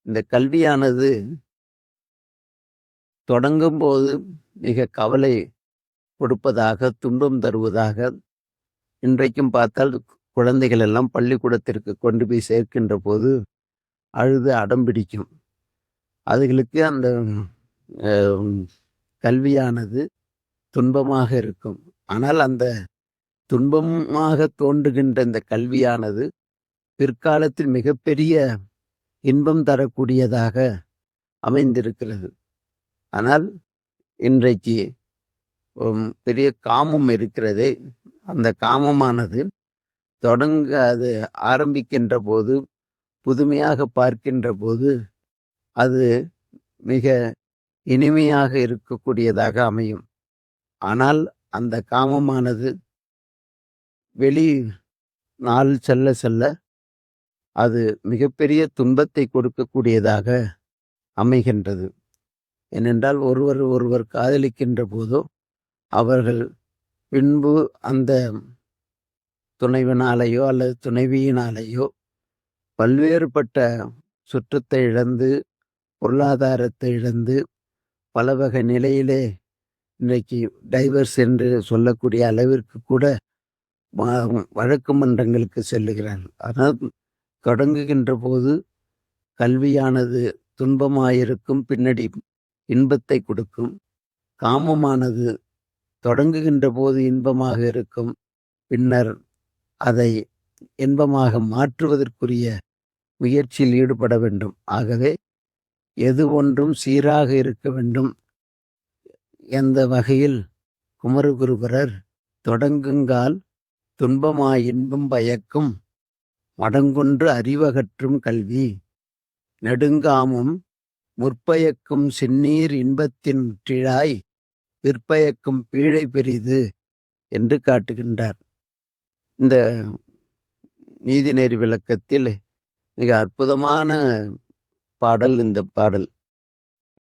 இந்த கல்வியானது தொடங்கும்போது மிக கவலை கொடுப்பதாக, துன்பம் தருவதாக இன்றைக்கும் பார்த்தால் குழந்தைகள் எல்லாம் பள்ளிக்கூடத்திற்கு கொண்டு போய் சேர்க்கின்ற போது அழுது அடம் பிடிக்கும். அதுகளுக்கு அந்த கல்வியானது துன்பமாக இருக்கும். ஆனால் அந்த துன்பமாக தோன்றுகின்ற இந்த கல்வியானது பிற்காலத்தில் மிகப்பெரிய இன்பம் தரக்கூடியதாக அமைந்திருக்கிறது. ஆனால் இன்றைக்கு பெரிய காமம் இருக்கிறதே, அந்த காமமானது அது ஆரம்பிக்கின்ற போது, புதுமையாக பார்க்கின்ற போது அது மிக இனிமையாக இருக்கக்கூடியதாக அமையும். ஆனால் அந்த காமமானது வெளி நாள் செல்ல செல்ல அது மிகப்பெரிய துன்பத்தை கொடுக்கக்கூடியதாக அமைகின்றது. ஏனென்றால் ஒருவர் காதலிக்கின்ற போதோ அவர்கள் பின்பு அந்த துணைவனாலேயோ அல்லது துணைவியினாலேயோ பல்வேறுபட்ட சுற்றத்தை இழந்து, பொருளாதாரத்தை இழந்து, பல வகை நிலையிலே இன்றைக்கு டைவர்ஸ் என்று சொல்லக்கூடிய அளவிற்கு கூட வழக்கு மன்றங்களுக்கு செல்லுகிறார்கள். ஆனால் தொடங்குகின்ற போது கல்வியானது துன்பமாயிருக்கும், பின்னாடி இன்பத்தை கொடுக்கும். காமமானது தொடங்குகின்ற போது இன்பமாக இருக்கும், பின்னர் அதை இன்பமாக மாற்றுவதற்குரிய முயற்சியில் ஈடுபட வேண்டும். ஆகவே எது ஒன்றும் சீராக இருக்க வேண்டும். எந்த வகையில் குமரகுருபரர் தொடங்குங்கால் துன்பமாய் இன்பம் பயக்கும் மடங்கொன்று அறிவகற்றும் கல்வி நெடுங்காமும் முற்பயக்கும் சின்னீர் இன்பத்தின் கீழாய் பிற்பயக்கும் பீழை பெரிது என்று காட்டுகின்றார். இந்த நீதிநெறி விளக்கத்தில் மிக அற்புதமான பாடல் இந்த பாடல்.